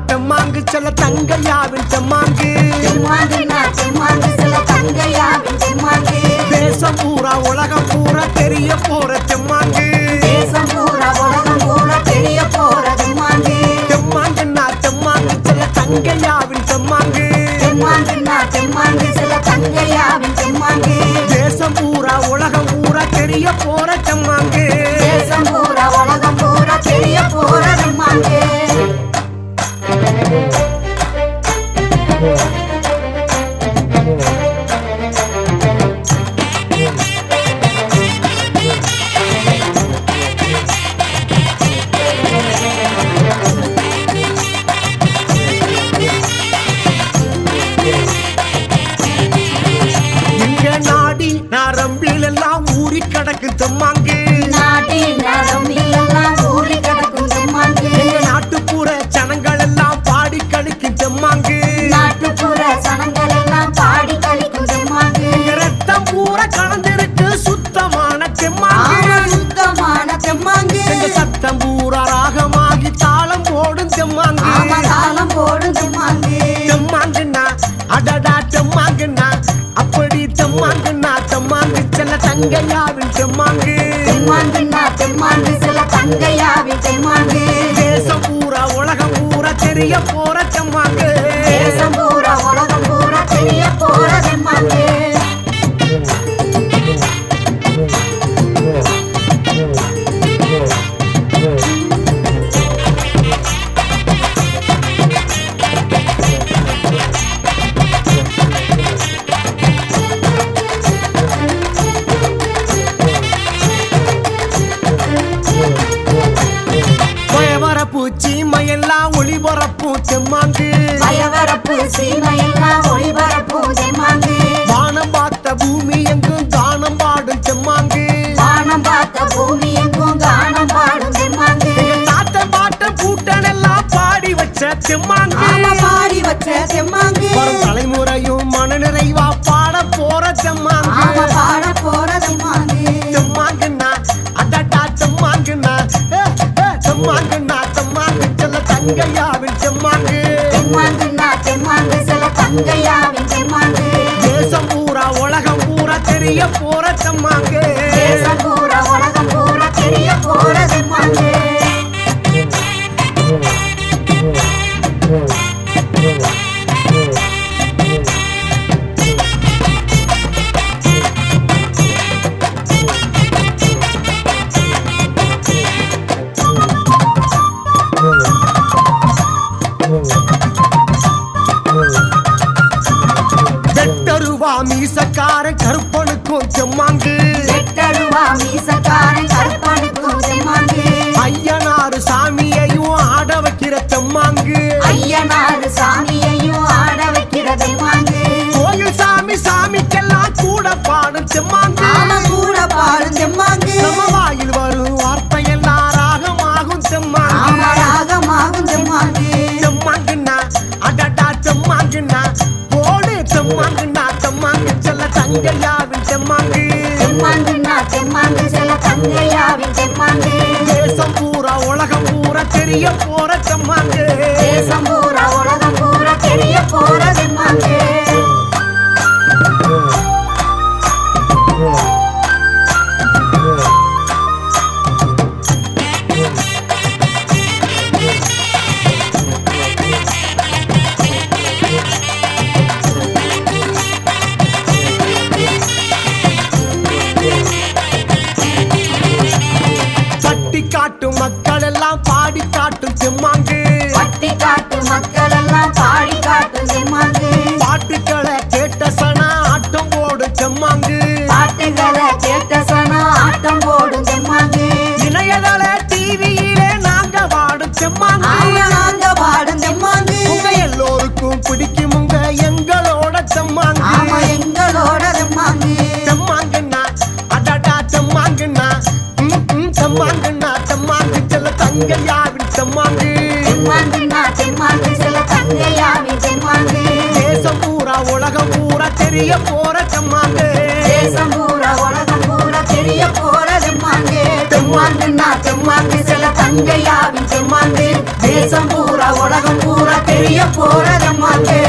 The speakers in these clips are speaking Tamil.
தெம்மாங்கு செல்ல தங்கையாவின் தெம்மாங்கு தேசம் பூரா உலகம் பூரா தெரிய போற தெம்மாங்கு தெம்மாங்குன்னா தெம்மாங்கு செல்ல தங்கையாவின் தெம்மாங்கு தேசம் பூரா உலகம் பூரா தெரிய போற தெம்மாங்கு நரம்பிலெல்லாம் ஊறி கிடக்கு தெம்மாங்கு நாட்டுப்புற சனங்கள் எல்லாம் பாடி கழிக்கும் தெம்மாங்கு ரத்தம் பூரா கலந்திருக்கு சுத்தமான தெம்மாங்கு சத்தம் பூரா ராகமாகி தாளம் போடும் தெம்மாங்கு தெம்மாங்குன்னா அடடா தெம்மாங்குன்னா அப்படி தெம்மாங்குன்னா தெம்மாங்கு செல்ல தங்கையாவின் தெம்மாங்கு தேசம் பூரா உலகம் பூரா தெரிய போற தெம்மாங்கு சீமையெல்லாம் ஒளிபரப்பும் தெம்மாங்கு வானம் பார்த்த பூமி எங்கும் கானம் பாடும் தெம்மாங்கு நாட்டம் பாட்டம் கூட்டம் எல்லாம் பாடி வச்ச தெம்மாங்கு வரும் தலைமுறையும் மன நிறைவா பாட போற தெம்மாங்குன்னா அடடா தெம்மாங்குன்னா தெம்மாங்கு செல்ல தங்கையாவின் தெம்மாங்கு தேசம் பூரா உலகம் பூரா தெரிய போற தெம்மாங்கு மீசக்காரன் கருப்பனுக்கும் தெம்மாங்கு ஐயனாறு சாமியையும் ஆட வைக்கிற தெம்மாங்கு கோயில் சாமிக்கெல்லாம் கூட பாடும் தெம்மாங்கு நம்ம வாயில் வரும் வார்த்தையெல்லாம் ராகமாகும் தெம்மாங்குன்னா அடடா தெம்மாங்குன்னா போடு தெம்மாங்குன்னா தெம்மாங்கு செல்ல தங்கையாவின் தெம்மாங்கு தேசம் பூரா உலகம் பூரா தெரிய போற தெம்மாங்கு காட்டும் மக்கள் எல்லாம் பாடி காட்டும் தெம்மாங்கு பட்டி காட்டு மக்கள் எல்லாம் பாடி காட்டும் தெம்மாங்கு உலகம் பூரா தெரிய போற தெம்மாங்கு தேசம் பூரா உலகம் பூரா தெரிய போற தெம்மாங்கு தெம்மாங்குன்னா தெம்மாங்கு சில தங்கையாவின் தெம்மாங்கு தேசம் பூரா உலகம் பூரா தெரிய போற தெம்மாங்கு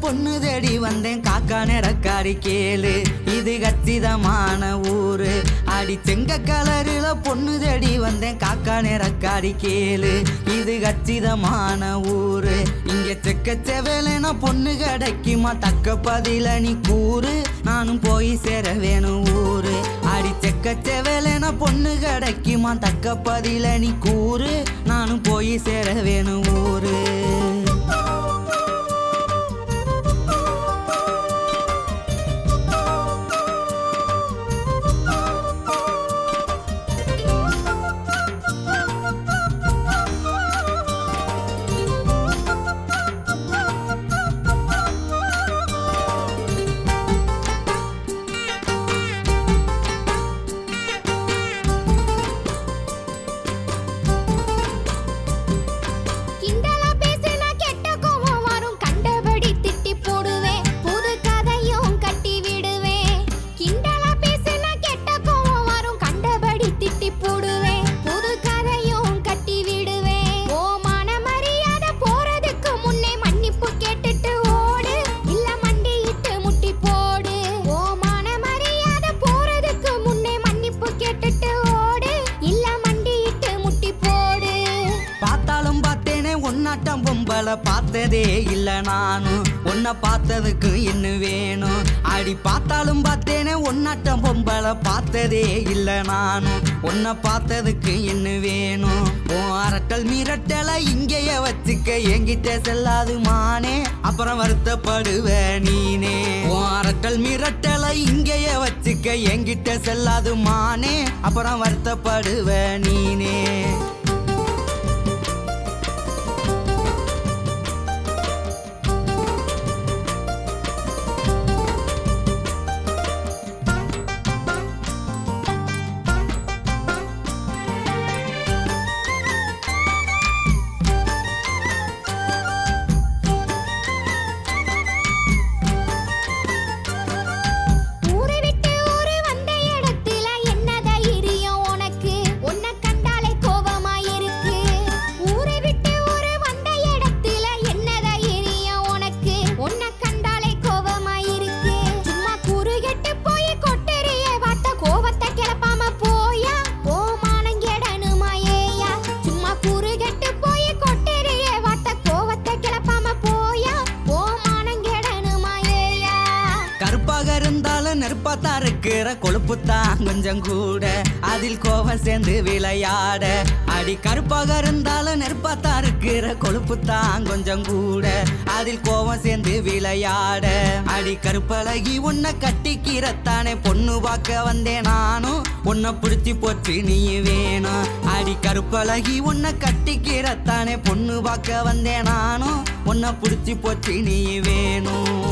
பொண்ணு தேடி வந்தேன் காக்கா நிறக்காரி கேளு இது கச்சிதமான ஊரு அடி செங்க கலரில பொண்ணு தேடி வந்தேன் காக்கா நிறக்காரி கேளு இது கச்சிதமான ஊரு இங்க செக்க செவலன பொண்ணு கிடைக்குமா தக்க பதில நீ கூறு நானும் போய் சேர வேணும் ஊரு அடி செக்க செவலன பொண்ணு கிடைக்குமா தக்க பதில நீ கூறு நானும் போய் சேர வேணும் ஊரு பார்த்ததே இல்ல நானும் உன்னை பார்த்ததுக்கு என்ன வேணும் அடி பார்த்தாலும் பார்த்தேனே ஒன்னாட்டம் பொம்பளை பார்த்ததே இல்ல நானும் உன்னை பார்த்ததுக்கு என்ன வேணும் உன் அரட்டல் மிரட்டலை இங்கேயே வச்சுக்க என்கிட்ட செல்லாது மானே அப்புறம் வருத்தப்படுவ நீனே உன் அரட்டல் மிரட்டலை இங்கேயே வச்சுக்க என்கிட்ட செல்லாது மானே அப்புறம் வருத்தப்படுவ நீனே கொழுப்புத்தான் கொஞ்சம் கூட அதில் கோபம் சேர்ந்து விளையாட அடி கருப்பாக இருந்தாலும் நெருப்பாத்தான் இருக்கிற கொழுப்புத்தான் கொஞ்சம் கூட அதில் கோபம் சேர்ந்து விளையாட அடி கருப்பழகி உன்னை கட்டிக்கிறத்தானே பொண்ணு பார்க்க வந்தேன் நானும் உன்னை பிடிச்சி போச்சு நீ வேணும் அடி கருப்பழகி உன்னை கட்டிக்கிறத்தானே பொண்ணு பார்க்க வந்தேன் நானும் உன்னை பிடிச்சி போச்சு நீ வேணும்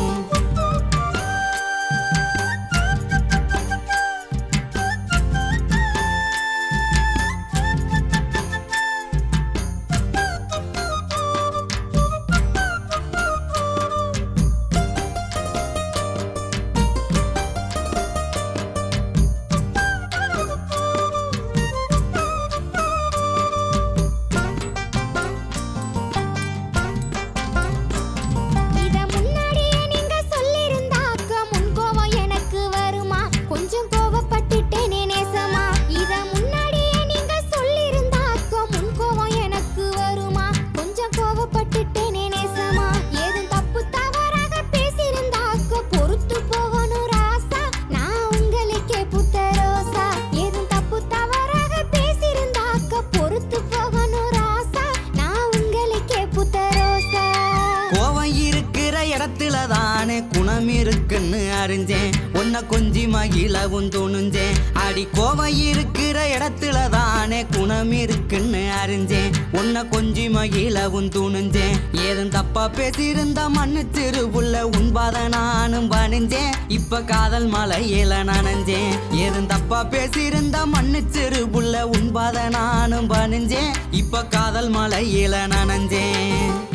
குணம் இருக்குன்னு அறிஞ்சேன் உன்னை கொஞ்சி மகிழவும் துணிஞ்சேன் அடி கோவம் இருக்கிற இடத்துல தானே குணம் இருக்குன்னு அறிஞ்சேன் உன்னை கொஞ்சி மகிழவும் துணிஞ்சேன் ஏதும் தப்பா பேசியிருந்தா மன்னிச்சிரு புள்ள உண்பாத நானும் பணிஞ்சேன் இப்ப காதல் மலையில நனைஞ்சேன் ஏதும் தப்பா பேசியிருந்தா மன்னிச்சிரு புள்ள உண்பாத நானும் பணிஞ்சேன் இப்ப காதல் மலையில நனைஞ்சேன்